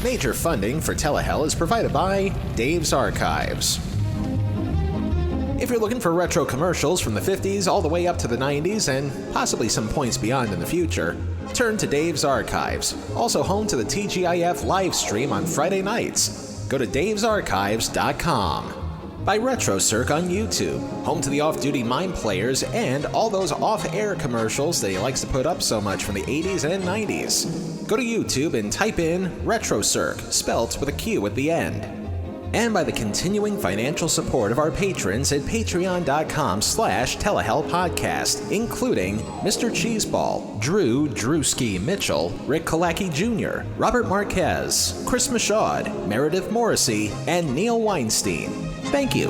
Major funding for Telehell is provided by Dave's Archives. If you're looking for retro commercials from the 50s all the way up to the 90s and possibly some points beyond in the future, turn to Dave's Archives, also home to the TGIF live stream on Friday nights. Go to davesarchives.com. By RetroCirc on YouTube, home to the off-duty Mime Players and all those off-air commercials that he likes to put up so much from the 80s and 90s. Go to YouTube and type in RetroCirc, spelt with a Q at the end. And by the continuing financial support of our patrons at patreon.com/Telehell Podcast, including Mr. Cheeseball, Drew Drewski Mitchell, Rick Kalacki Jr., Robert Marquez, Chris Michaud, Meredith Morrissey, and Neil Weinstein. Thank you.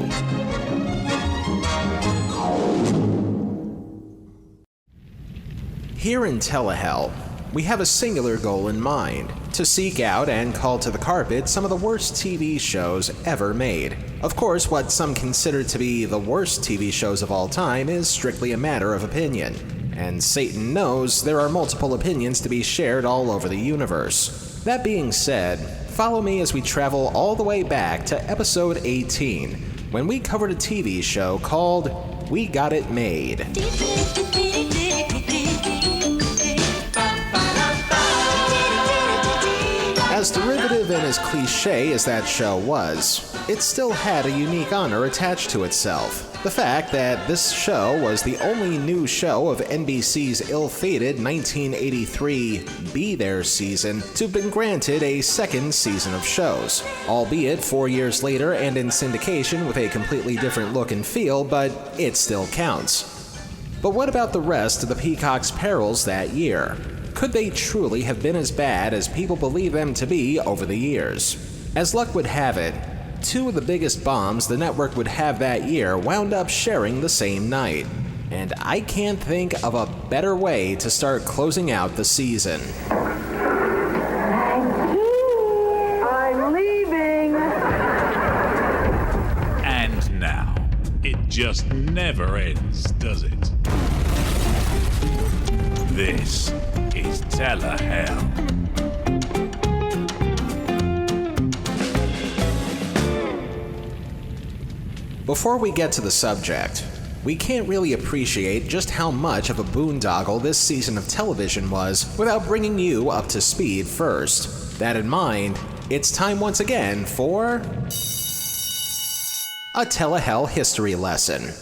Here in Telehell, we have a singular goal in mind: to seek out and call to the carpet some of the worst TV shows ever made. Of course, what some consider to be the worst TV shows of all time is strictly a matter of opinion, and Satan knows there are multiple opinions to be shared all over the universe. That being said, follow me as we travel all the way back to episode 18, when we covered a TV show called We Got It Made. As derivative and as cliche as that show was, it still had a unique honor attached to itself. The fact that this show was the only new show of NBC's ill-fated 1983 Be There season to have been granted a second season of shows, albeit 4 years later and in syndication with a completely different look and feel, but it still counts. But what about the rest of the Peacock's perils that year? Could they truly have been as bad as people believe them to be over the years? As luck would have it, two of the biggest bombs the network would have that year wound up sharing the same night. And I can't think of a better way to start closing out the season. I'm leaving! And now, it just never ends, does it? This is Telehell. Before we get to the subject, we can't really appreciate just how much of a boondoggle this season of television was without bringing you up to speed first. That in mind, it's time once again for a Telehell history lesson.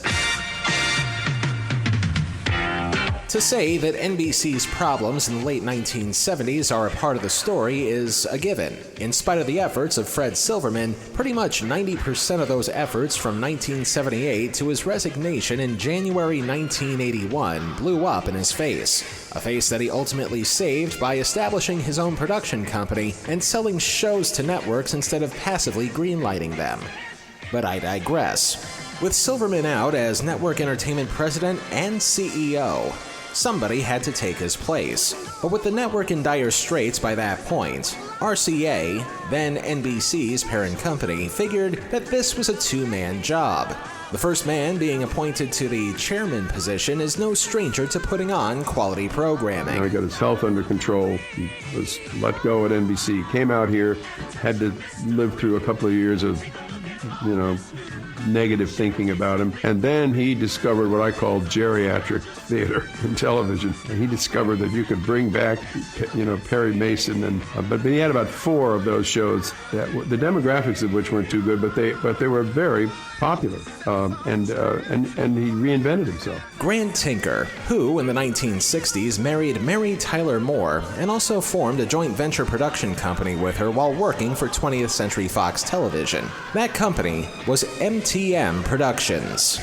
To say that NBC's problems in the late 1970s are a part of the story is a given. In spite of the efforts of Fred Silverman, pretty much 90% of those efforts from 1978 to his resignation in January 1981 blew up in his face. A face that he ultimately saved by establishing his own production company and selling shows to networks instead of passively greenlighting them. But I digress. With Silverman out as network entertainment president and CEO, somebody had to take his place. But with the network in dire straits by that point, RCA, then NBC's parent company, figured that this was a two-man job. The first man being appointed to the chairman position is no stranger to putting on quality programming. He got his health under control. He was let go at NBC. Came out here, had to live through a couple of years of, negative thinking about him. And then he discovered what I call geriatric theater in television. And he discovered that you could bring back, Perry Mason. But he had about 4 of those shows, that the demographics of which weren't too good, but they were very popular. And he reinvented himself. Grant Tinker, who in the 1960s married Mary Tyler Moore and also formed a joint venture production company with her while working for 20th Century Fox Television. That company was MTM Productions.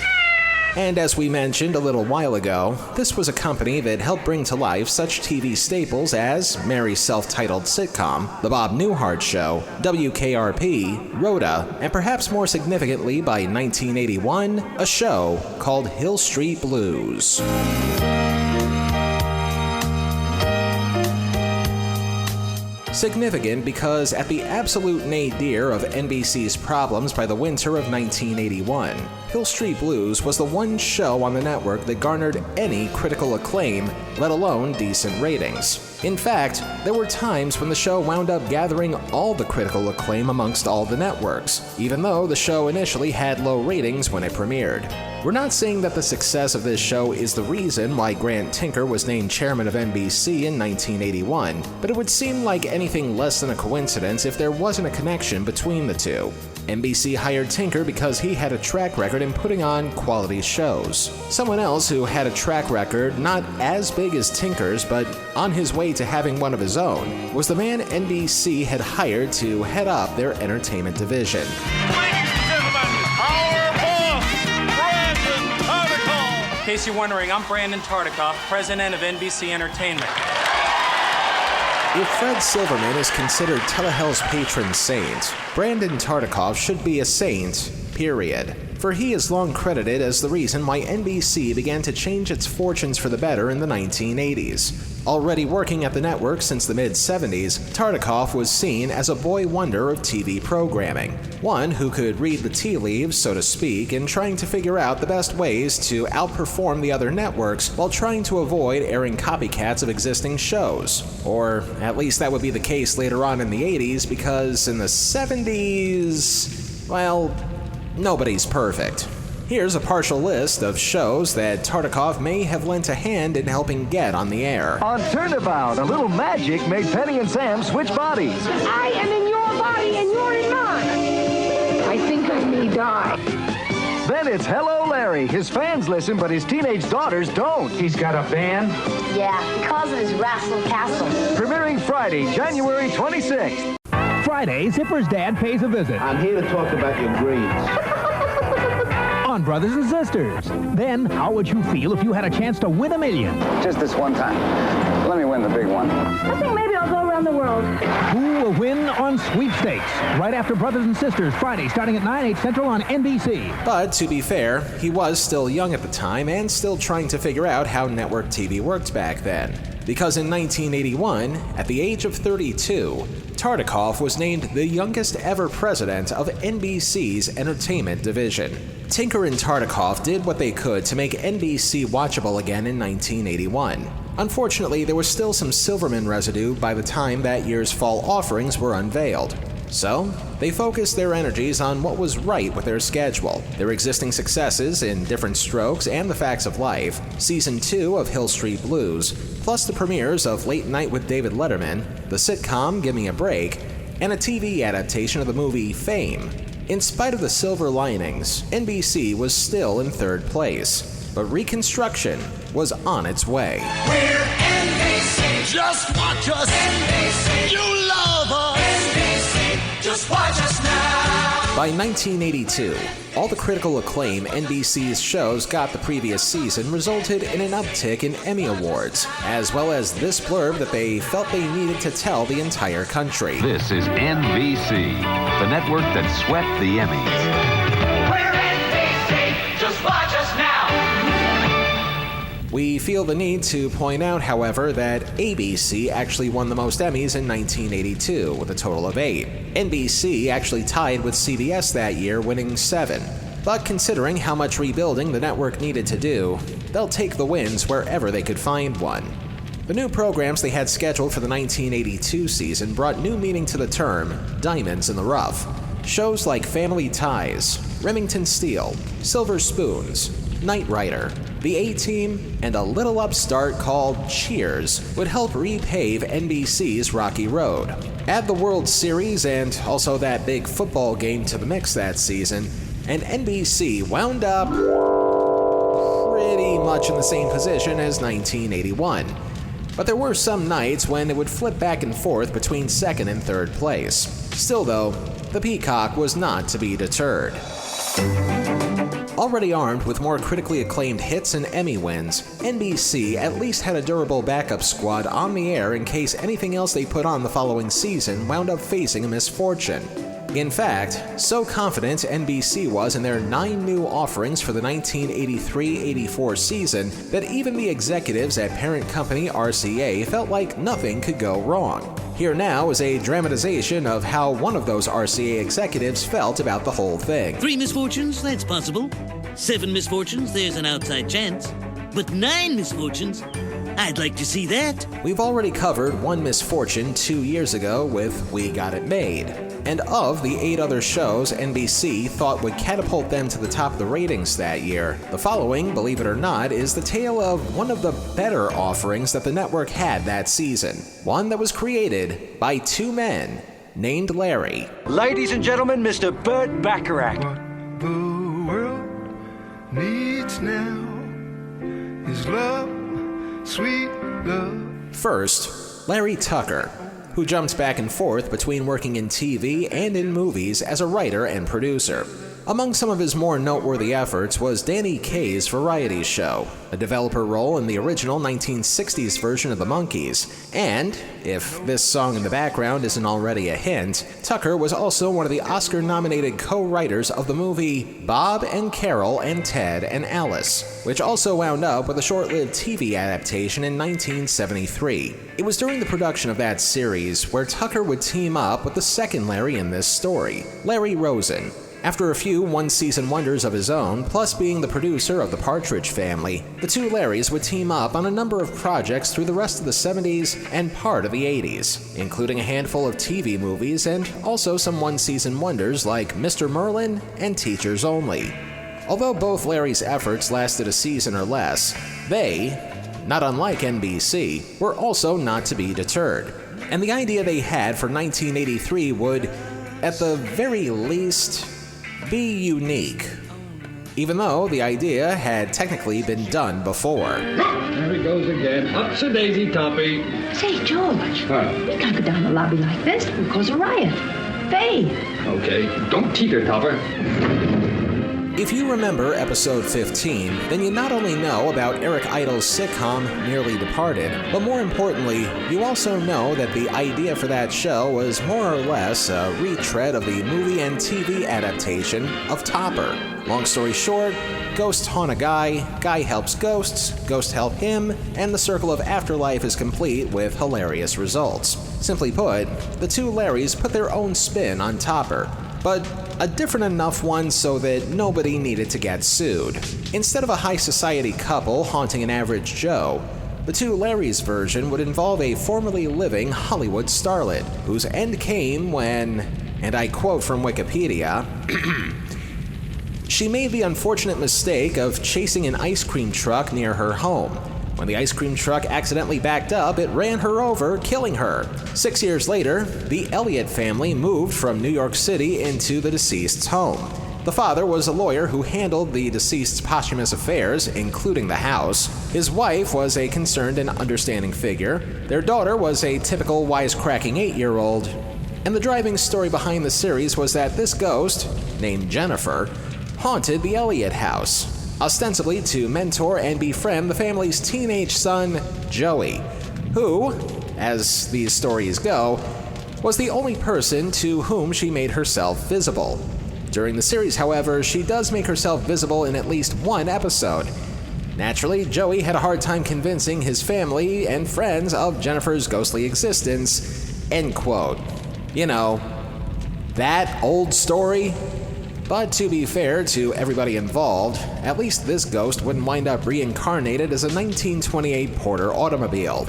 And as we mentioned a little while ago, this was a company that helped bring to life such TV staples as Mary's self-titled sitcom, The Bob Newhart Show, WKRP, Rhoda, and perhaps more significantly by 1981, a show called Hill Street Blues. Significant because at the absolute nadir of NBC's problems by the winter of 1981, Hill Street Blues was the one show on the network that garnered any critical acclaim, let alone decent ratings. In fact, there were times when the show wound up gathering all the critical acclaim amongst all the networks, even though the show initially had low ratings when it premiered. We're not saying that the success of this show is the reason why Grant Tinker was named chairman of NBC in 1981, but it would seem like anything less than a coincidence if there wasn't a connection between the two. NBC hired Tinker because he had a track record in putting on quality shows. Someone else who had a track record not as big as Tinker's but on his way to having one of his own was the man NBC had hired to head up their entertainment division. Ladies and gentlemen, our boss, Brandon Tartikoff. In case you're wondering, I'm Brandon Tartikoff, president of NBC Entertainment. If Fred Silverman is considered Telehell's patron saint, Brandon Tartikoff should be a saint, period. For he is long credited as the reason why NBC began to change its fortunes for the better in the 1980s. Already working at the network since the mid-70s, Tartikoff was seen as a boy wonder of TV programming. One who could read the tea leaves, so to speak, in trying to figure out the best ways to outperform the other networks while trying to avoid airing copycats of existing shows. Or at least that would be the case later on in the 80s, because in the 70s, well, nobody's perfect. Here's a partial list of shows that Tartikoff may have lent a hand in helping get on the air. On Turnabout, a little magic made Penny and Sam switch bodies. I am in your body and you're in mine. I think I may die. Then it's Hello Larry. His fans listen, but his teenage daughters don't. He's got a band? Yeah, because of his Rassel Castle. Premiering Friday, January 26th. Friday, Zipper's dad pays a visit. I'm here to talk about your grades. On Brothers and Sisters. Then, how would you feel if you had a chance to win $1 million? Just this one time. Let me win the big one. I think maybe I'll go around the world. Who will win on Sweepstakes? Right after Brothers and Sisters, Friday, starting at 9, 8 Central on NBC. But to be fair, he was still young at the time and still trying to figure out how network TV worked back then. Because in 1981, at the age of 32, Tartikoff was named the youngest ever president of NBC's entertainment division. Tinker and Tartikoff did what they could to make NBC watchable again in 1981. Unfortunately, there was still some Silverman residue by the time that year's fall offerings were unveiled. So, they focused their energies on what was right with their schedule, their existing successes in Different Strokes and The Facts of Life, Season 2 of Hill Street Blues, plus the premieres of Late Night with David Letterman, the sitcom Give Me a Break, and a TV adaptation of the movie Fame. In spite of the silver linings, NBC was still in third place, but reconstruction was on its way. We're NBC. Just watch us. NBC. You love us. NBC. Just watch us now. By 1982, all the critical acclaim NBC's shows got the previous season resulted in an uptick in Emmy Awards, as well as this blurb that they felt they needed to tell the entire country. This is NBC, the network that swept the Emmys. We're NBC. Just watch us now. We feel the need to point out, however, that ABC actually won the most Emmys in 1982, with a total of 8. NBC actually tied with CBS that year, winning 7. But considering how much rebuilding the network needed to do, they'll take the wins wherever they could find one. The new programs they had scheduled for the 1982 season brought new meaning to the term diamonds in the rough. Shows like Family Ties, Remington Steele, Silver Spoons, Knight Rider, The A-Team, and a little upstart called Cheers would help repave NBC's rocky road. Add the World Series and also that big football game to the mix that season, and NBC wound up pretty much in the same position as 1981. But there were some nights when it would flip back and forth between second and third place. Still though, the Peacock was not to be deterred. Already armed with more critically acclaimed hits and Emmy wins, NBC at least had a durable backup squad on the air in case anything else they put on the following season wound up facing a misfortune. In fact, so confident NBC was in their 9 new offerings for the 1983-84 season that even the executives at parent company RCA felt like nothing could go wrong. Here now is a dramatization of how one of those RCA executives felt about the whole thing. 3 misfortunes, that's possible. 7 misfortunes, there's an outside chance. But 9 misfortunes? I'd like to see that. We've already covered One Misfortune 2 years ago with We Got It Made. And of the 8 other shows NBC thought would catapult them to the top of the ratings that year, the following, believe it or not, is the tale of one of the better offerings that the network had that season. One that was created by 2 men named Larry. Ladies and gentlemen, Mr. Burt Bacharach. What the world needs now is love, sweet love. First, Larry Tucker, who jumped back and forth between working in TV and in movies as a writer and producer. Among some of his more noteworthy efforts was Danny Kaye's variety show, a developer role in the original 1960s version of The Monkees, and, if this song in the background isn't already a hint, Tucker was also one of the Oscar-nominated co-writers of the movie Bob and Carol and Ted and Alice, which also wound up with a short-lived TV adaptation in 1973. It was during the production of that series where Tucker would team up with the second Larry in this story, Larry Rosen. After a few one-season wonders of his own, plus being the producer of The Partridge Family, the 2 Larrys would team up on a number of projects through the rest of the 70s and part of the 80s, including a handful of TV movies and also some one-season wonders like Mr. Merlin and Teachers Only. Although both Larry's efforts lasted a season or less, they, not unlike NBC, were also not to be deterred. And the idea they had for 1983 would, at the very least, be unique, even though the idea had technically been done before. There he goes again. Ups a daisy, Toppy. Say, George, you can't go down the lobby like this. We'll cause a riot. Faye. Okay, don't teeter, Topper. If you remember episode 15, then you not only know about Eric Idle's sitcom Nearly Departed, but more importantly, you also know that the idea for that show was more or less a retread of the movie and TV adaptation of Topper. Long story short, ghosts haunt a guy, guy helps ghosts, ghosts help him, and the circle of afterlife is complete with hilarious results. Simply put, the 2 Larrys put their own spin on Topper, but a different enough one so that nobody needed to get sued. Instead of a high society couple haunting an average Joe, the 2 Larrys version would involve a formerly living Hollywood starlet, whose end came when, and I quote from Wikipedia, she made the unfortunate mistake of chasing an ice cream truck near her home. When the ice cream truck accidentally backed up, it ran her over, killing her. 6 years later, the Elliott family moved from New York City into the deceased's home. The father was a lawyer who handled the deceased's posthumous affairs, including the house. His wife was a concerned and understanding figure. Their daughter was a typical wisecracking 8-year-old. And the driving story behind the series was that this ghost, named Jennifer, haunted the Elliott house, ostensibly to mentor and befriend the family's teenage son, Joey, who, as these stories go, was the only person to whom she made herself visible. During the series, however, she does make herself visible in at least one episode. Naturally, Joey had a hard time convincing his family and friends of Jennifer's ghostly existence, end quote. You know, that old story? But to be fair to everybody involved, at least this ghost wouldn't wind up reincarnated as a 1928 Porter automobile.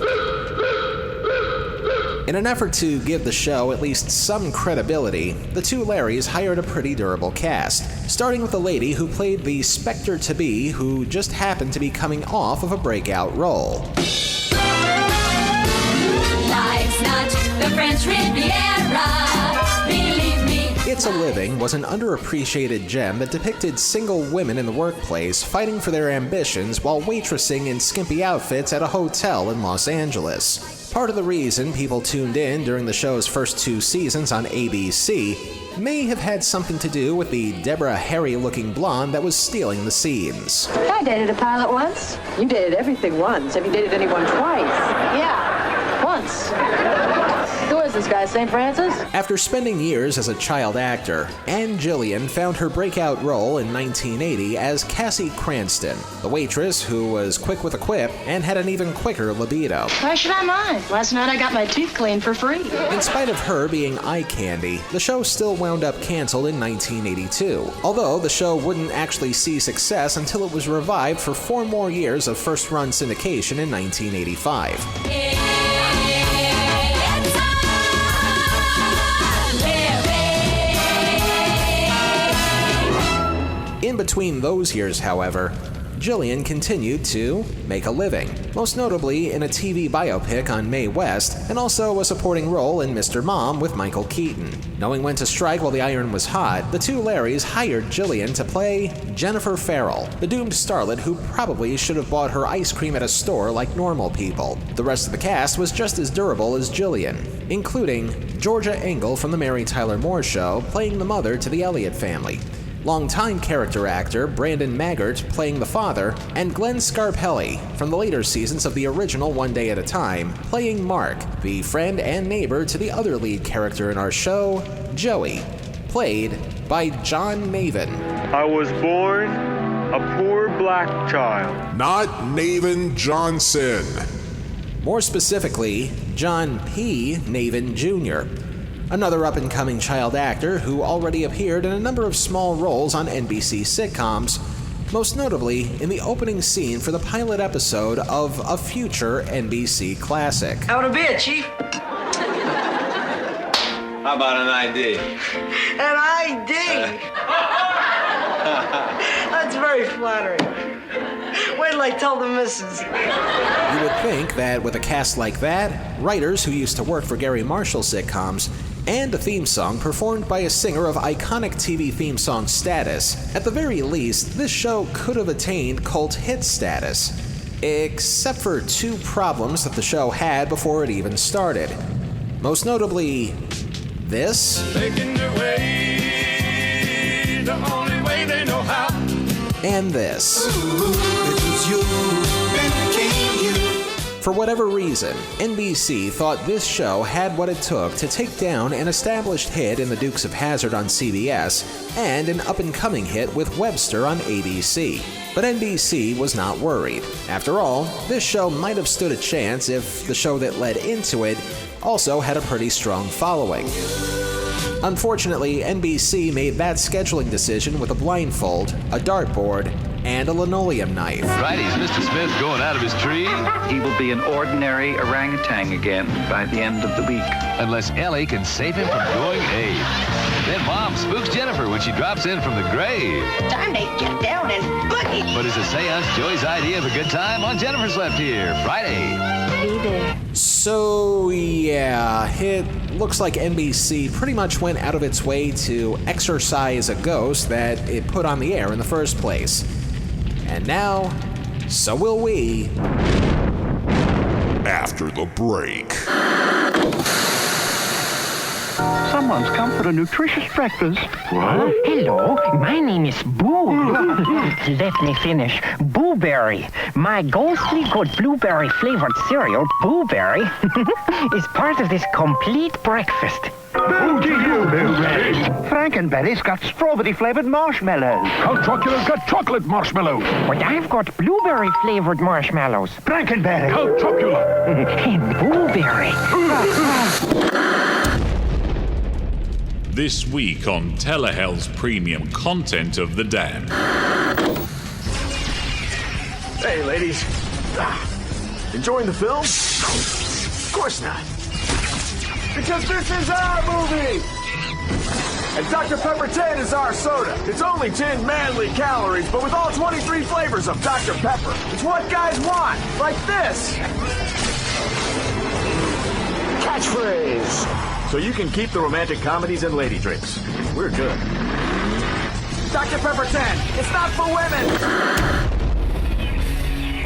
In an effort to give the show at least some credibility, the 2 Larrys hired a pretty durable cast, starting with a lady who played the Spectre-to-be who just happened to be coming off of a breakout role. Life's not the French Riviera, believe me. It's a Living was an underappreciated gem that depicted single women in the workplace fighting for their ambitions while waitressing in skimpy outfits at a hotel in Los Angeles. Part of the reason people tuned in during the show's first 2 seasons on ABC may have had something to do with the Deborah Harry-looking blonde that was stealing the scenes. I dated a pilot once. You dated everything once. Have you dated anyone twice? Yeah, once. Who was this guy, St. Francis? After spending years as a child actor, Ann Gillian found her breakout role in 1980 as Cassie Cranston, the waitress who was quick with a quip and had an even quicker libido. Why should I mind? Last night I got my teeth cleaned for free. In spite of her being eye candy, the show still wound up canceled in 1982, although the show wouldn't actually see success until it was revived for 4 more years of first-run syndication in 1985. In between those years, however, Gillian continued to make a living, most notably in a TV biopic on Mae West, and also a supporting role in Mr. Mom with Michael Keaton. Knowing when to strike while the iron was hot, the two Larrys hired Gillian to play Jennifer Farrell, the doomed starlet who probably should have bought her ice cream at a store like normal people. The rest of the cast was just as durable as Gillian, including Georgia Engel from The Mary Tyler Moore Show, playing the mother to the Elliott family, longtime character actor Brandon Maggart playing the father, and Glenn Scarpelli from the later seasons of the original One Day at a Time, playing Mark, the friend and neighbor to the other lead character in our show, Joey, played by John Maven. I was born a poor black child. Not Maven Johnson. More specifically, John P. Maven Jr., another up-and-coming child actor who already appeared in a number of small roles on NBC sitcoms, most notably in the opening scene for the pilot episode of a future NBC classic. How to be it, Chief? How about an ID? An ID? That's very flattering. Wait till I tell the missus. You would think that with a cast like that, writers who used to work for Gary Marshall sitcoms, and a theme song performed by a singer of iconic TV theme song status, at the very least, this show could have attained cult hit status. Except for 2 problems that the show had before it even started. Most notably, this, Making their way the only way they know how. And this. Ooh, it was you that became you. For whatever reason, NBC thought this show had what it took to take down an established hit in The Dukes of Hazzard on CBS and an up-and-coming hit with Webster on ABC. But NBC was not worried. After all, this show might have stood a chance if the show that led into it also had a pretty strong following. Unfortunately, NBC made that scheduling decision with a blindfold, a dartboard, and a linoleum knife. Friday's Mr. Smith going out of his tree. He will be an ordinary orangutan again by the end of the week. Unless Ellie can save him from going ape. Then Mom spooks Jennifer when she drops in from the grave. Time to get down and boogie. But is a seance Joey's idea of a good time on Jennifer's Left Here, Friday? Hey there. So, yeah, it looks like NBC pretty much went out of its way to exorcise a ghost that it put on the air in the first place. And now, so will we. After the break. Someone's come for a nutritious breakfast. What? Hello, my name is Boo. Let me finish. Booberry. My ghostly good blueberry-flavored cereal, Booberry, is part of this complete breakfast. Who do you, Blueberry? Frankenberry's got strawberry-flavored marshmallows. Count Chocula's got chocolate marshmallows. But I've got blueberry-flavored marshmallows. Frankenberry. Count Chocula. And Blueberry. This week on Telehell's premium content of The Damned. Hey, ladies. Enjoying the film? Of course not. Because this is our movie! And Dr. Pepper 10 is our soda. It's only 10 manly calories, but with all 23 flavors of Dr. Pepper. It's what guys want, like this. Catchphrase. So you can keep the romantic comedies and lady drinks. We're good. Dr. Pepper 10, it's not for women!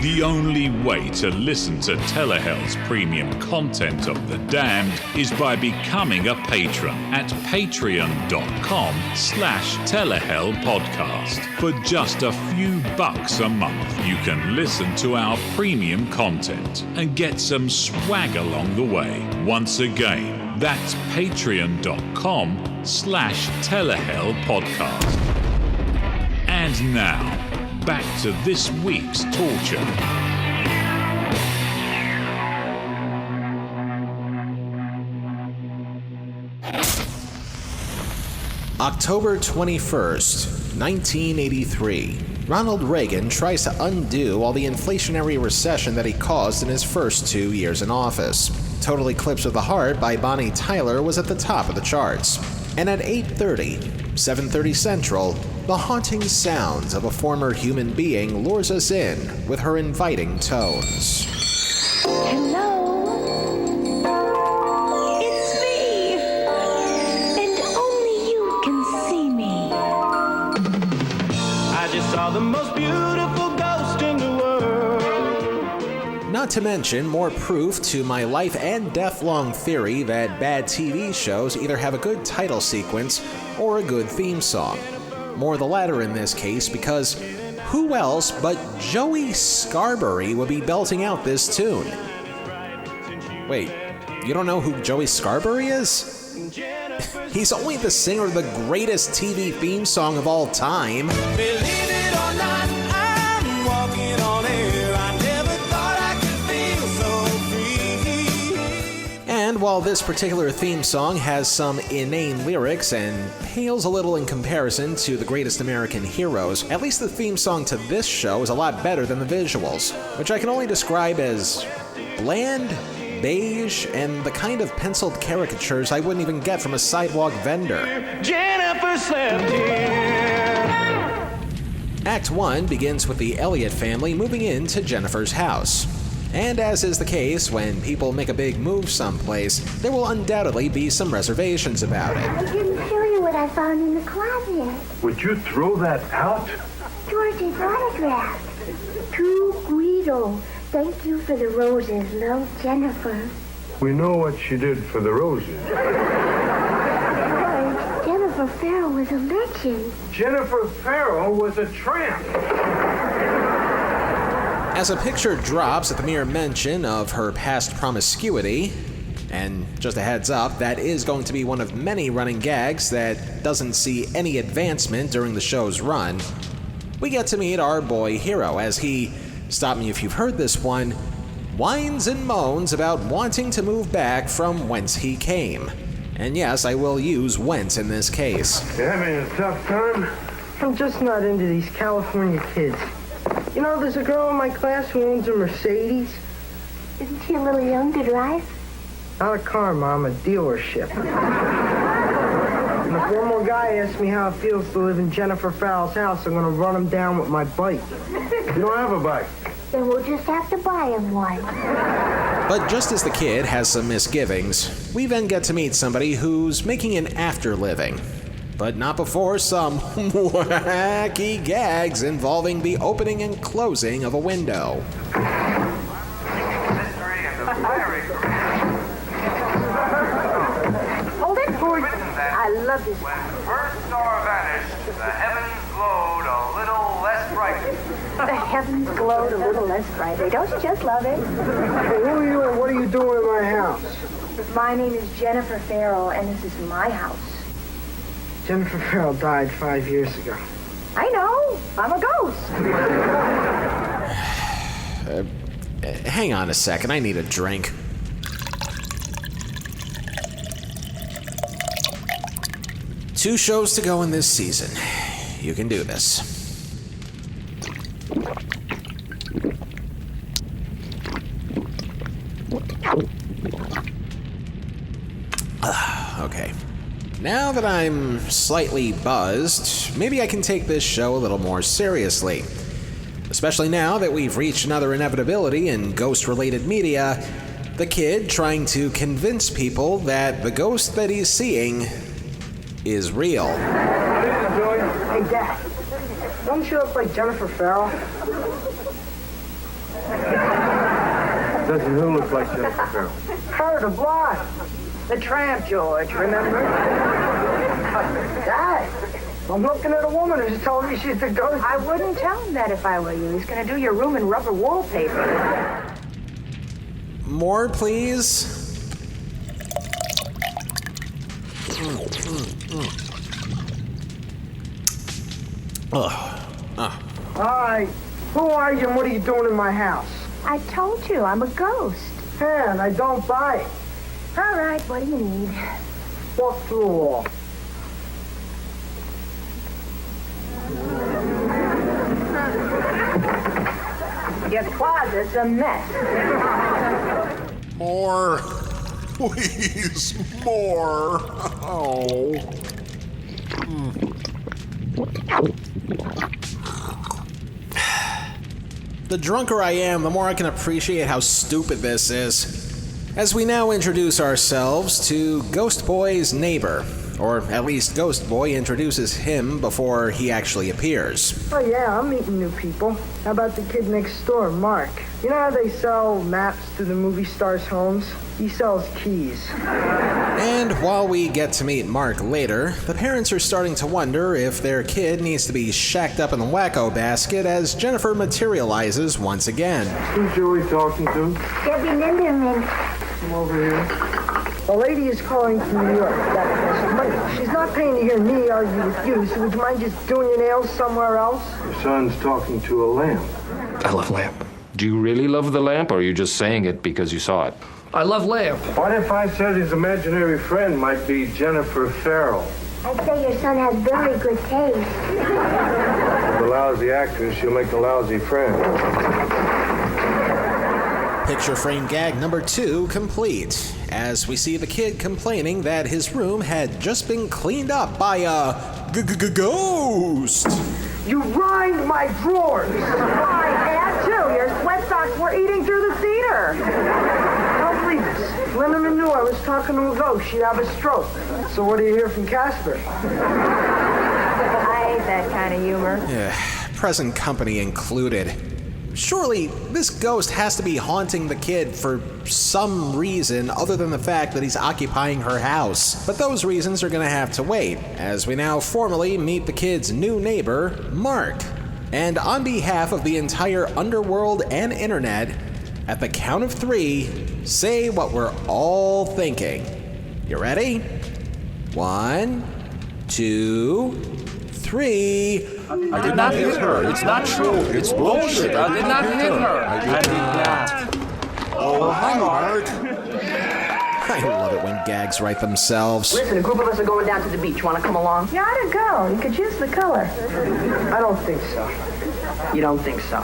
The only way to listen to Telehell's premium content of The Damned is by becoming a patron at patreon.com/telehellpodcast. For just a few bucks a month, you can listen to our premium content and get some swag along the way. Once again, That's patreon.com/Telehell podcast. And now, back to this week's torture. October 21st, 1983. Ronald Reagan tries to undo all the inflationary recession that he caused in his first 2 years in office. Total Eclipse of the Heart by Bonnie Tyler was at the top of the charts. And at 8:30, 7:30 Central, the haunting sounds of a former human being lures us in with her inviting tones. Hello? It's me! And only you can see me. I just saw the most beautiful ghost in the world. Not to mention more proof to my life and death-long theory that bad TV shows either have a good title sequence or a good theme song. More the latter in this case, because who else but Joey Scarberry would be belting out this tune? Wait, you don't know who Joey Scarberry is? He's only the singer of the greatest TV theme song of all time. Believe it or not, I'm walking on air. I never thought I could feel so free. And while this particular theme song has some inane lyrics and pales a little in comparison to the Greatest American Heroes, at least the theme song to this show is a lot better than the visuals, which I can only describe as bland, beige, and the kind of penciled caricatures I wouldn't even get from a sidewalk vendor. Jennifer slept here. Act 1 begins with the Elliott family moving into Jennifer's house. And as is the case when people make a big move someplace, there will undoubtedly be some reservations about it. I didn't show you what I found in the closet. Would you throw that out? George's autograph. To Guido. Thank you for the roses. Love, Jennifer. We know what she did for the roses. George, Jennifer Farrell was a legend. Jennifer Farrell was a tramp. As a picture drops at the mere mention of her past promiscuity, and just a heads up, that is going to be one of many running gags that doesn't see any advancement during the show's run, we get to meet our boy Hero as he, stop me if you've heard this one, whines and moans about wanting to move back from whence he came. And yes, I will use whence in this case. You having a tough time? I'm just not into these California kids. You know, there's a girl in my class who owns a Mercedes. Isn't she a little young to drive? Not a car, Mom, a dealership. And if one more guy asks me how it feels to live in Jennifer Farrell's house, I'm going to run him down with my bike. You don't have a bike. Then we'll just have to buy him one. But just as the kid has some misgivings, we then get to meet somebody who's making an after-living. But not before some wacky gags involving the opening and closing of a window. Hold it, George. I love this. When the first star vanished, the heavens glowed a little less brightly. The heavens glowed a little less brightly. Don't you just love it? Hey, who are you and what are you doing in my house? My name is Jennifer Farrell, and this is my house. Jennifer Farrell died 5 years ago. I know. I'm a ghost. Hang on a second. I need a drink. Two shows to go in this season. You can do this. Okay. Now that I'm slightly buzzed, maybe I can take this show a little more seriously. Especially now that we've reached another inevitability in ghost-related media, the kid trying to convince people that the ghost that he's seeing is real. Hey, Dad. Don't you look like Jennifer Farrell? Doesn't who look like Jennifer Farrell? Her, the blonde. The tramp, George, remember? Dad, I'm looking at a woman who's telling me she's the ghost. I wouldn't tell him that if I were you. He's going to do your room in rubber wallpaper. More, please? Hi. Who are you and what are you doing in my house? I told you, I'm a ghost. And I don't buy it. All right, what do you need? Walk through a wall. Your closet's a mess. More. Please, more. Oh. The drunker I am, the more I can appreciate how stupid this is. As we now introduce ourselves to Ghost Boy's neighbor, or at least Ghost Boy introduces him before he actually appears. Oh yeah, I'm meeting new people. How about the kid next door, Mark? You know how they sell maps to the movie stars' homes? He sells keys. And while we get to meet Mark later, the parents are starting to wonder if their kid needs to be shacked up in the wacko basket as Jennifer materializes once again. Who's Joey talking to? Debbie Linderman. Come over here. The lady is calling from New York. But she's not paying to hear me argue with you, so would you mind just doing your nails somewhere else? Your son's talking to a lamp. I love lamp. Do you really love the lamp, or are you just saying it because you saw it? I love lamp. What if I said his imaginary friend might be Jennifer Farrell? I'd say your son has very good taste. The lousy actress, she'll make a lousy friend. Picture frame gag number 2 complete, as we see the kid complaining that his room had just been cleaned up by a ghost. You rhymed my drawers. I had to. Your sweat socks were eating through the cedar. Don't believe this. Linderman knew I was talking to a ghost. She'd have a stroke. So what do you hear from Casper? I hate that kind of humor. Present company included. Surely, this ghost has to be haunting the kid for some reason other than the fact that he's occupying her house. But those reasons are gonna have to wait, as we now formally meet the kid's new neighbor, Mark. And on behalf of the entire underworld and internet, at the count of 3, say what we're all thinking. You ready? 1, 2, 3. I did not hit her. It's not true. It's bullshit. I did not hit her. I did not. Oh, hi, Mark. I love it when gags write themselves. Listen, a group of us are going down to the beach. Want to come along? You ought to go. You could choose the color. I don't think so. You don't think so?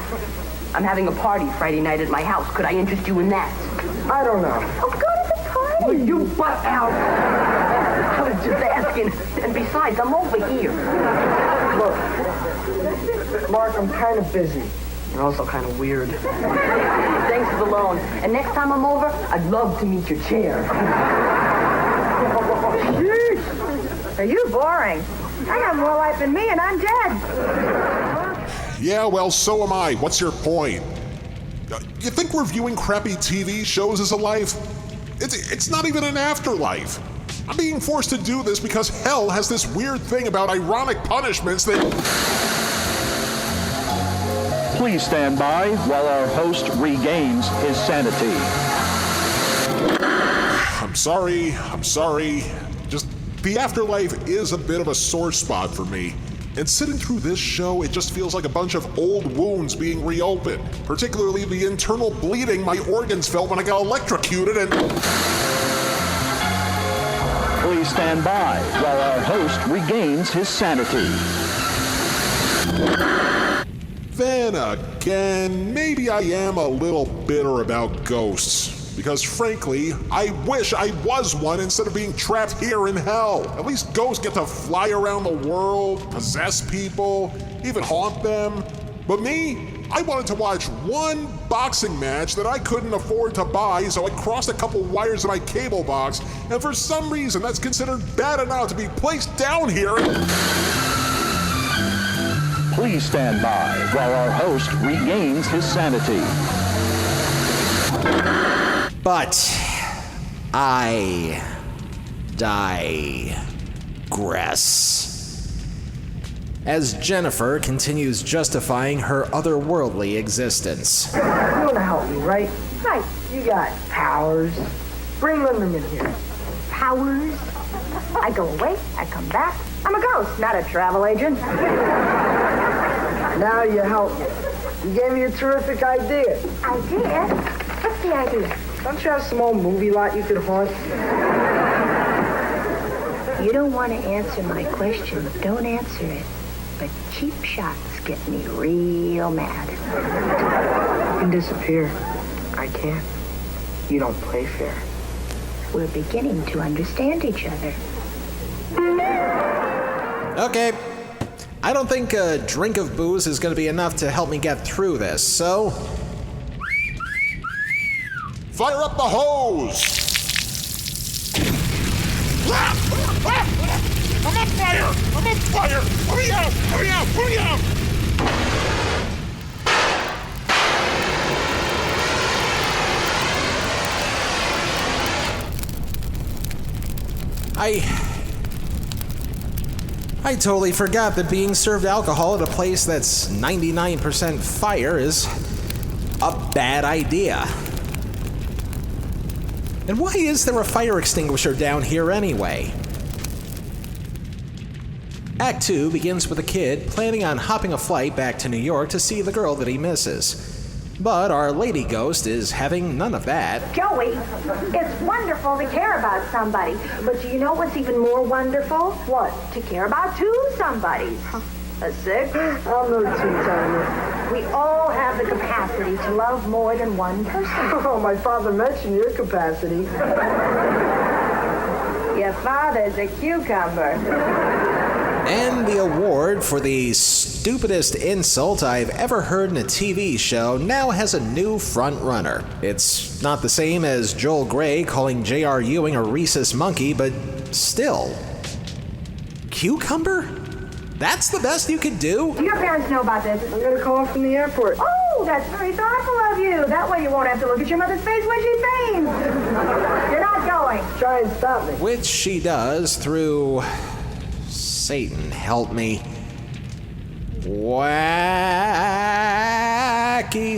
I'm having a party Friday night at my house. Could I interest you in that? I don't know. Oh, go to the party. Will you butt out? I was just asking. And besides, I'm over here. Look, Mark, I'm kind of busy. You're also kind of weird. Thanks for the loan. And next time I'm over, I'd love to meet your chair. Jeez. Are you boring? I got more life than me, and I'm dead. Yeah, well, so am I. What's your point? You think reviewing crappy TV shows is a life? It's not even an afterlife. I'm being forced to do this because hell has this weird thing about ironic punishments that... Please stand by while our host regains his sanity. I'm sorry. Just, the afterlife is a bit of a sore spot for me. And sitting through this show, it just feels like a bunch of old wounds being reopened. Particularly the internal bleeding my organs felt when I got electrocuted and... Please stand by while our host regains his sanity. Then again, maybe I am a little bitter about ghosts. Because frankly, I wish I was one instead of being trapped here in hell. At least ghosts get to fly around the world, possess people, even haunt them. But me, I wanted to watch one boxing match that I couldn't afford to buy, so I crossed a couple wires in my cable box, and for some reason that's considered bad enough to be placed down here. Please stand by while our host regains his sanity. But I digress. As Jennifer continues justifying her otherworldly existence. You want to help me, right? Right. You got powers. Bring Linderman here. powers. I go away, I come back. I'm a ghost, not a travel agent. Now you help me. You gave me a terrific idea. Idea? What's the idea? Don't you have some old movie lot you could haunt? You don't want to answer my question, don't answer it. But cheap shots get me real mad. You can disappear. I can't. You don't play fair. We're beginning to understand each other. Okay. I don't think a drink of booze is going to be enough to help me get through this, so... Fire up the hose! I'm on fire! I'm on fire! Hurry out! Hurry out! Hurry out! I totally forgot that being served alcohol at a place that's 99% fire is a bad idea. And why is there a fire extinguisher down here anyway? Act 2 begins with a kid planning on hopping a flight back to New York to see the girl that he misses. But our lady ghost is having none of that. Joey, it's wonderful to care about somebody. But do you know what's even more wonderful? What? To care about two somebodies. A sick? I'm no two-timer. We all have the capacity to love more than one person. Oh, my father mentioned your capacity. Your father's a cucumber. And the award for the stupidest insult I've ever heard in a TV show now has a new front runner. It's not the same as Joel Grey calling J.R. Ewing a rhesus monkey, but still. Cucumber? That's the best you could do? Do your parents know about this? I'm going to call them from the airport. Oh, that's very thoughtful of you. That way you won't have to look at your mother's face when she faints. You're not going. Try and stop me. Which she does through... Satan help me. Wacky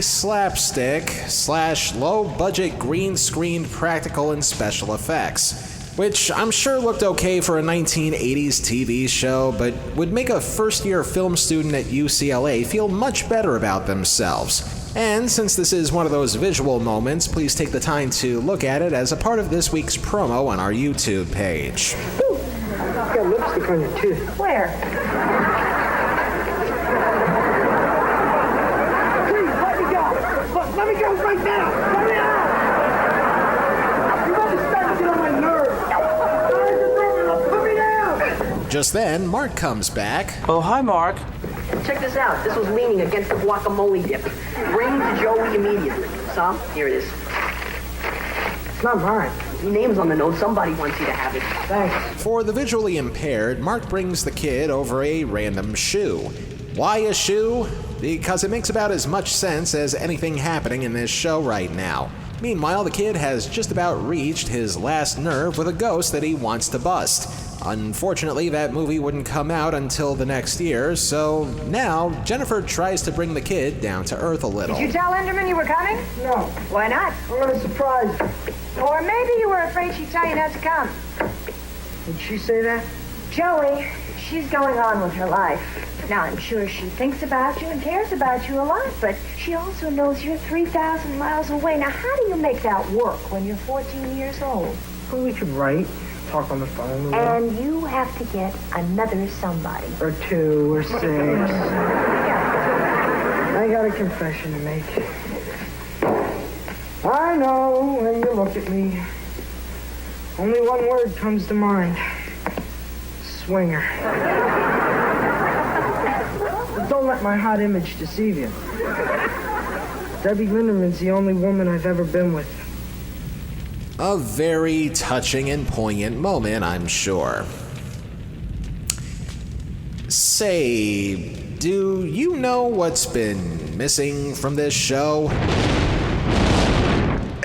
slapstick / low-budget green screen practical and special effects, which I'm sure looked okay for a 1980s TV show, but would make a first-year film student at UCLA feel much better about themselves. And since this is one of those visual moments, please take the time to look at it as a part of this week's promo on our YouTube page. Ooh, you got lipstick on your tooth. Where? Let me go right now! Let me out! You better start to get on my nerves! Put me down! Just then, Mark comes back. Oh, hi, Mark. Check this out. This was leaning against the guacamole dip. Bring to Joey immediately. Sam, here it is. It's not mine. Your name's on the note. Somebody wants you to have it. Thanks. For the visually impaired, Mark brings the kid over a random shoe. Why a shoe? Because it makes about as much sense as anything happening in this show right now. Meanwhile, the kid has just about reached his last nerve with a ghost that he wants to bust. Unfortunately, that movie wouldn't come out until the next year, so now Jennifer tries to bring the kid down to earth a little. Did you tell Enderman you were coming? No. Why not? I'm going to surprise you. Or maybe you were afraid she'd tell you not to come. Did she say that? Joey, she's going on with her life. Now, I'm sure she thinks about you and cares about you a lot, but she also knows you're 3,000 miles away. Now, how do you make that work when you're 14 years old? Well, we could write, talk on the phone. And you have to get another somebody. Or 2 or 6. I got a confession to make. I know when you look at me, only one word comes to mind. Swinger. Don't let my hot image deceive you. Debbie Linderman's the only woman I've ever been with. A very touching and poignant moment, I'm sure. Say, do you know what's been missing from this show?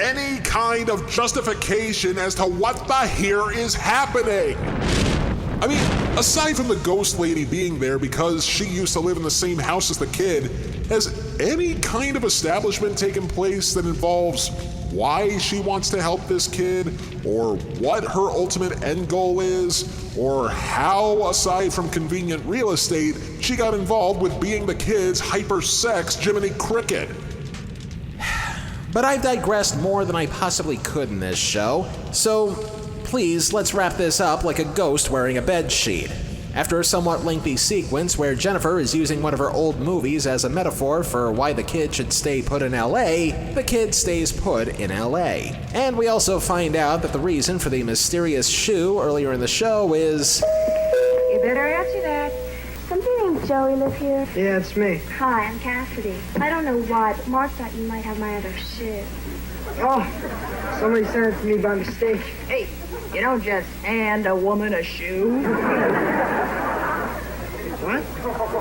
Any kind of justification as to what the here is happening. I mean, aside from the ghost lady being there because she used to live in the same house as the kid, has any kind of establishment taken place that involves why she wants to help this kid, or what her ultimate end goal is, or how, aside from convenient real estate, she got involved with being the kid's hyper-sex Jiminy Cricket. But I've digressed more than I possibly could in this show, so please, let's wrap this up like a ghost wearing a bedsheet. After a somewhat lengthy sequence where Jennifer is using one of her old movies as a metaphor for why the kid should stay put in LA, the kid stays put in LA. And we also find out that the reason for the mysterious shoe earlier in the show is... You better answer that. Somebody named Joey live here? Yeah, it's me. Hi, I'm Cassidy. I don't know why, but Mark thought you might have my other shoe. Oh, somebody sent it to me by mistake. Hey, you don't just hand a woman a shoe. What?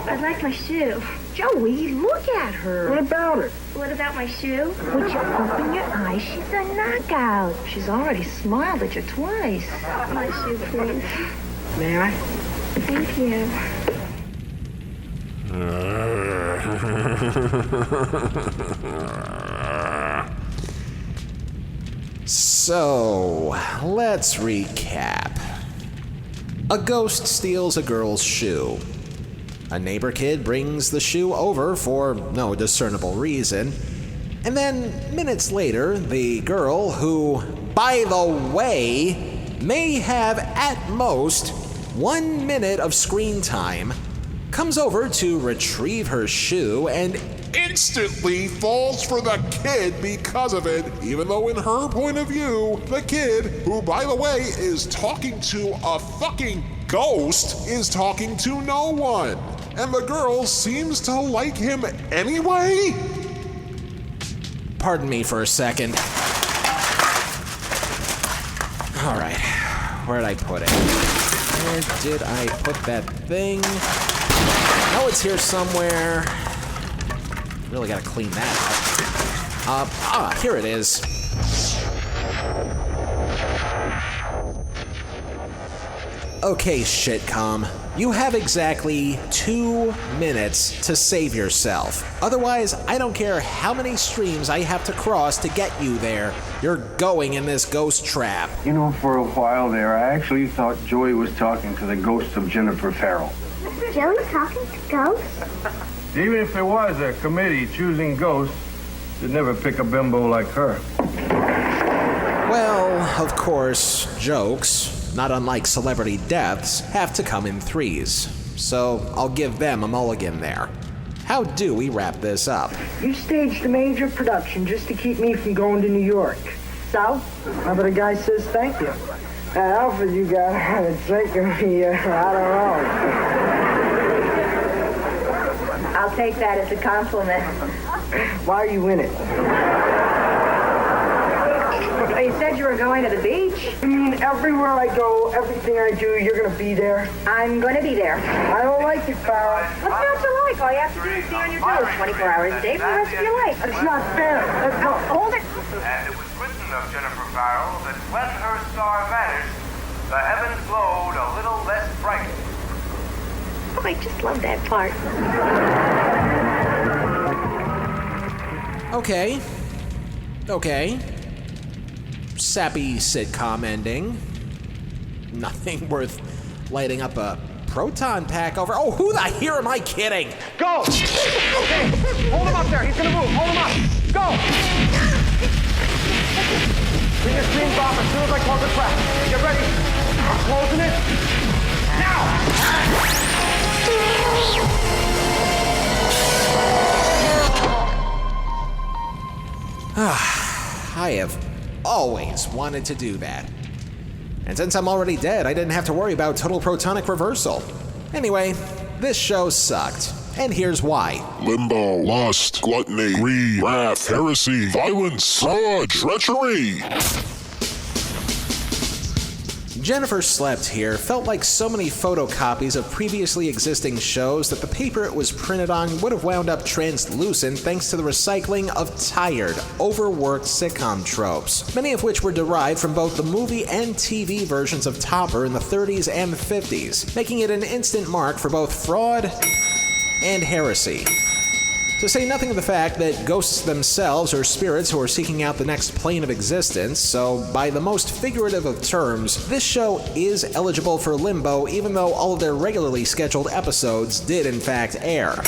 I'd like my shoe. Joey, look at her. What about her? What about my shoe? Would you open your eyes? She's a knockout. She's already smiled at you twice. My shoe, please. May I? Thank you. So, let's recap. A ghost steals a girl's shoe. A neighbor kid brings the shoe over for no discernible reason. And then, minutes later, the girl, who, by the way, may have at most 1 minute of screen time, comes over to retrieve her shoe and instantly falls for the kid because of it, even though in her point of view, the kid, who by the way is talking to a fucking ghost, is talking to no one. And the girl seems to like him anyway? Pardon me for a second. Alright, where did I put it? Where did I put that thing? Oh, it's here somewhere. Really gotta clean that up. Here it is. Okay, shitcom. You have exactly 2 minutes to save yourself. Otherwise, I don't care how many streams I have to cross to get you there. You're going in this ghost trap. You know, for a while there, I actually thought Joey was talking to the ghost of Jennifer Farrell. Joey talking to ghosts? Even if there was a committee choosing ghosts, they'd never pick a bimbo like her. Well, of course, jokes, not unlike celebrity deaths, have to come in threes. So I'll give them a mulligan there. How do we wrap this up? You staged a major production just to keep me from going to New York. So? How about a guy says thank you? That outfit you got on, it's making me, I don't know. I'll take that as a compliment. Why are you in it? Well, you said you were going to the beach. I mean, everywhere I go, everything I do, you're going to be there. I'm going to be there. I don't like it, Farrell. What's not to like? All you have to do is stay on your toes 24 hours a day for the rest of your life. It's not fair. Hold it. And it was written of Jennifer Farrell that when her star vanished, the heavens glowed a little less bright. Oh, I just love that part. Okay. Sappy sitcom ending. Nothing worth lighting up a proton pack over. Oh, who the hell am I kidding? Go! Okay, hold him up there. He's gonna move. Hold him up. Go! Bring your screens off as soon as I close the trap. Get ready. I'm closing it. Now! I have always wanted to do that. And since I'm already dead, I didn't have to worry about total protonic reversal. Anyway, this show sucked. And here's why. Limbo, lust, gluttony, greed, wrath, heresy, violence, fraud, treachery. Jennifer Slept Here felt like so many photocopies of previously existing shows that the paper it was printed on would have wound up translucent thanks to the recycling of tired, overworked sitcom tropes, many of which were derived from both the movie and TV versions of Topper in the 30s and 50s, making it an instant mark for both fraud and heresy. To say nothing of the fact that ghosts themselves are spirits who are seeking out the next plane of existence, so by the most figurative of terms, this show is eligible for limbo even though all of their regularly scheduled episodes did in fact air.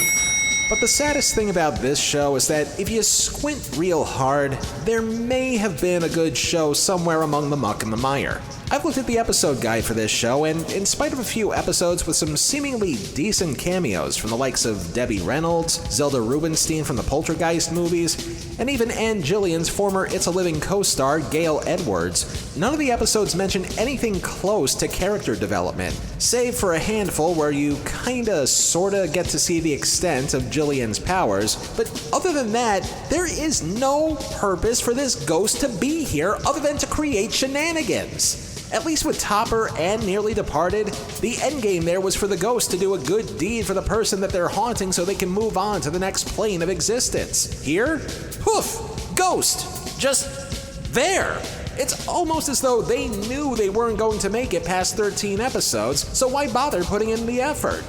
But the saddest thing about this show is that if you squint real hard, there may have been a good show somewhere among the muck and the mire. I've looked at the episode guide for this show, and in spite of a few episodes with some seemingly decent cameos from the likes of Debbie Reynolds, Zelda Rubinstein from the Poltergeist movies, and even Ann Gillian's former It's a Living co-star Gail Edwards, none of the episodes mention anything close to character development, save for a handful where you kinda sorta get to see the extent of Gillian's powers, but other than that, there is no purpose for this ghost to be here other than to create shenanigans. At least with Topper and Nearly Departed, the endgame there was for the ghost to do a good deed for the person that they're haunting so they can move on to the next plane of existence. Here, poof, ghost, just there. It's almost as though they knew they weren't going to make it past 13 episodes, so why bother putting in the effort?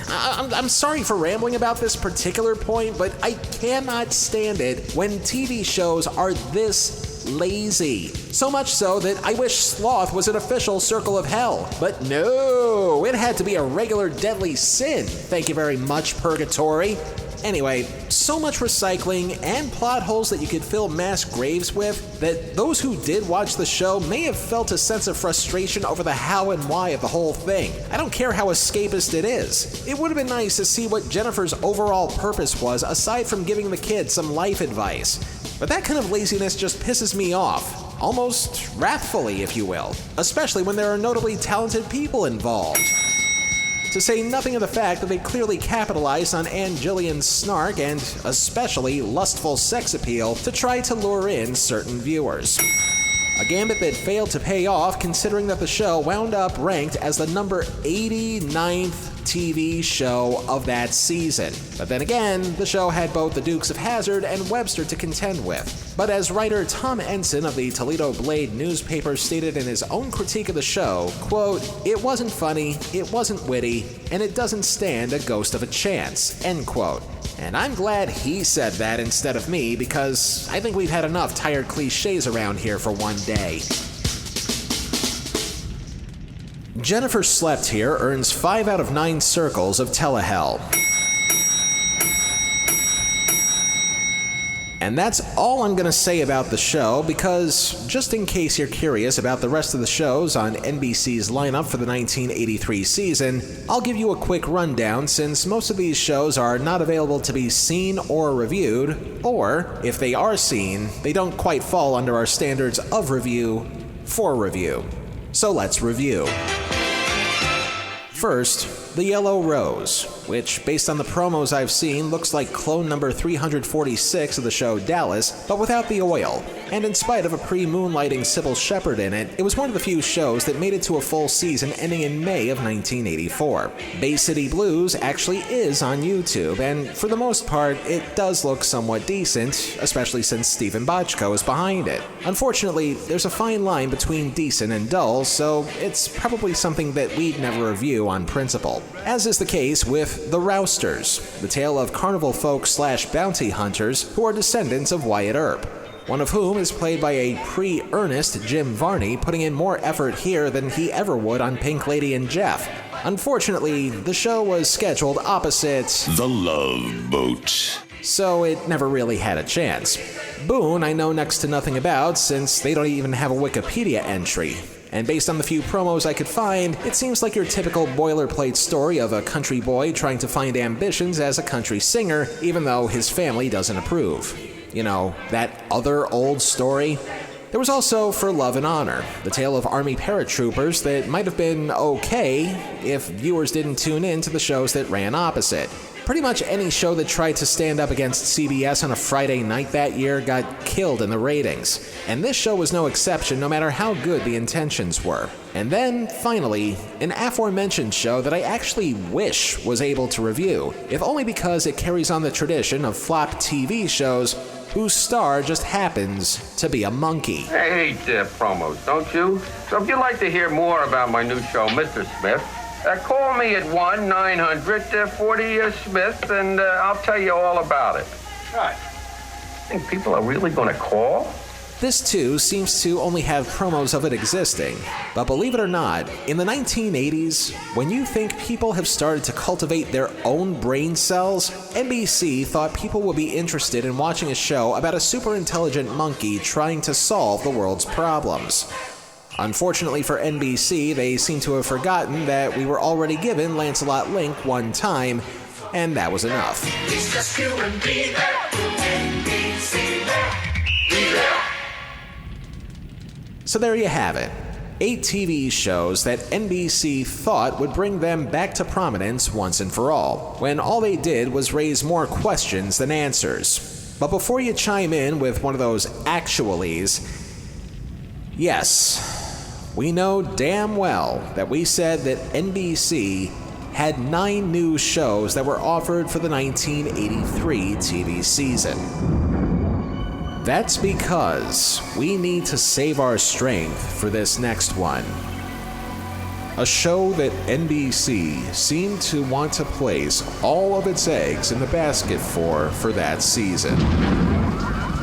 I'm sorry for rambling about this particular point, but I cannot stand it when TV shows are this lazy. So much so that I wish Sloth was an official Circle of Hell. But no, it had to be a regular deadly sin. Thank you very much, Purgatory. Anyway, so much recycling and plot holes that you could fill mass graves with that those who did watch the show may have felt a sense of frustration over the how and why of the whole thing. I don't care how escapist it is. It would have been nice to see what Jennifer's overall purpose was aside from giving the kids some life advice. But that kind of laziness just pisses me off, almost wrathfully, if you will, especially when there are notably talented people involved. To say nothing of the fact that they clearly capitalized on Ann Gillian's snark and especially lustful sex appeal to try to lure in certain viewers. A gambit that failed to pay off considering that the show wound up ranked as the number 89th TV show of that season. But then again, the show had both the Dukes of Hazzard and Webster to contend with. But as writer Tom Ensign of the Toledo Blade newspaper stated in his own critique of the show, quote, "It wasn't funny, it wasn't witty, and it doesn't stand a ghost of a chance," end quote. And I'm glad he said that instead of me, because I think we've had enough tired cliches around here for one day. Jennifer Slept Here earns 5 out of 9 circles of Telehell. And that's all I'm going to say about the show, because just in case you're curious about the rest of the shows on NBC's lineup for the 1983 season, I'll give you a quick rundown since most of these shows are not available to be seen or reviewed, or if they are seen, they don't quite fall under our standards of review for review. So let's review. First, The Yellow Rose, which, based on the promos I've seen, looks like clone number 346 of the show Dallas, but without the oil. And in spite of a pre-moonlighting Sybil Shepherd in it, it was one of the few shows that made it to a full season ending in May of 1984. Bay City Blues actually is on YouTube, and for the most part, it does look somewhat decent, especially since Stephen Bochco is behind it. Unfortunately, there's a fine line between decent and dull, so it's probably something that we'd never review on principle. As is the case with The Rousters, the tale of carnival folk / bounty hunters who are descendants of Wyatt Earp, one of whom is played by a pre-earnest Jim Varney, putting in more effort here than he ever would on Pink Lady and Jeff. Unfortunately, the show was scheduled opposite The Love Boat, so it never really had a chance. Boone I know next to nothing about, since they don't even have a Wikipedia entry. And based on the few promos I could find, it seems like your typical boilerplate story of a country boy trying to find ambitions as a country singer, even though his family doesn't approve. You know, that other old story? There was also For Love and Honor, the tale of Army paratroopers that might have been okay if viewers didn't tune in to the shows that ran opposite. Pretty much any show that tried to stand up against CBS on a Friday night that year got killed in the ratings. And this show was no exception, no matter how good the intentions were. And then, finally, an aforementioned show that I actually wish was able to review, if only because it carries on the tradition of flop TV shows whose star just happens to be a monkey. I hate promos, don't you? So if you'd like to hear more about my new show, Mr. Smith, Call me at 1-900-40-SMITH, and I'll tell you all about it. Right. Think people are really going to call? This, too, seems to only have promos of it existing. But believe it or not, in the 1980s, when you think people have started to cultivate their own brain cells, NBC thought people would be interested in watching a show about a super intelligent monkey trying to solve the world's problems. Unfortunately for NBC, they seem to have forgotten that we were already given Lancelot Link one time, and that was enough. It's just you and me there, NBC there, be there. So there you have it. 8 TV shows that NBC thought would bring them back to prominence once and for all, when all they did was raise more questions than answers. But before you chime in with one of those actualies, yes, we know damn well that we said that NBC had 9 new shows that were offered for the 1983 TV season. That's because we need to save our strength for this next one. A show that NBC seemed to want to place all of its eggs in the basket for that season.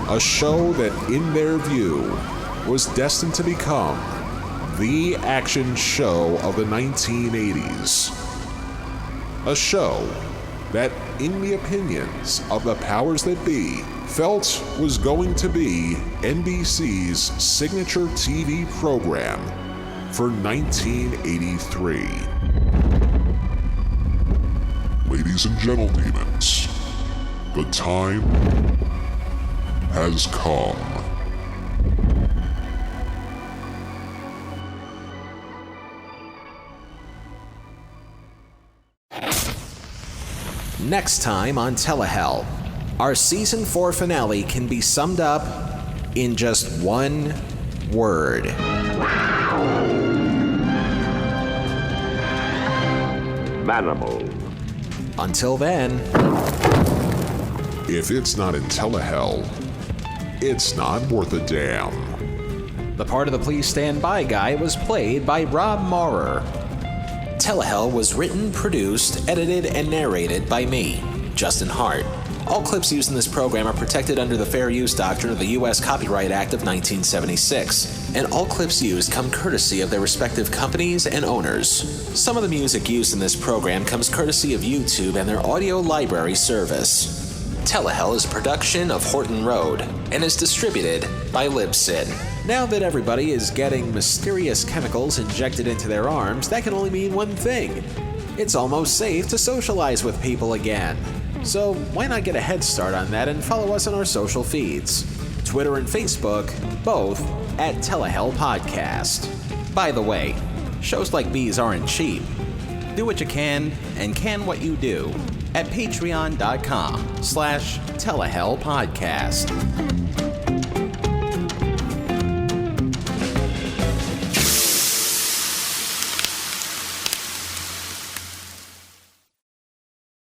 A show that, in their view, was destined to become the action show of the 1980s. A show that, in the opinions of the powers that be, felt was going to be NBC's signature TV program for 1983. Ladies and gentlemen, the time has come. Next time on Telehell, our Season 4 finale can be summed up in just one word. Manimal. Until then, if it's not in Telehell, it's not worth a damn. The part of the Please Stand By guy was played by Rob Maurer. Telehell was written, produced, edited, and narrated by me, Justin Hart. All clips used in this program are protected under the Fair Use Doctrine of the U.S. Copyright Act of 1976, and all clips used come courtesy of their respective companies and owners. Some of the music used in this program comes courtesy of YouTube and their audio library service. Telehell is a production of Horton Road and is distributed by Libsyn. Now that everybody is getting mysterious chemicals injected into their arms, that can only mean one thing. It's almost safe to socialize with people again. So why not get a head start on that and follow us on our social feeds? Twitter and Facebook, both at Telehell Podcast. By the way, shows like these aren't cheap. Do what you can and can what you do at patreon.com/Telehell Podcast.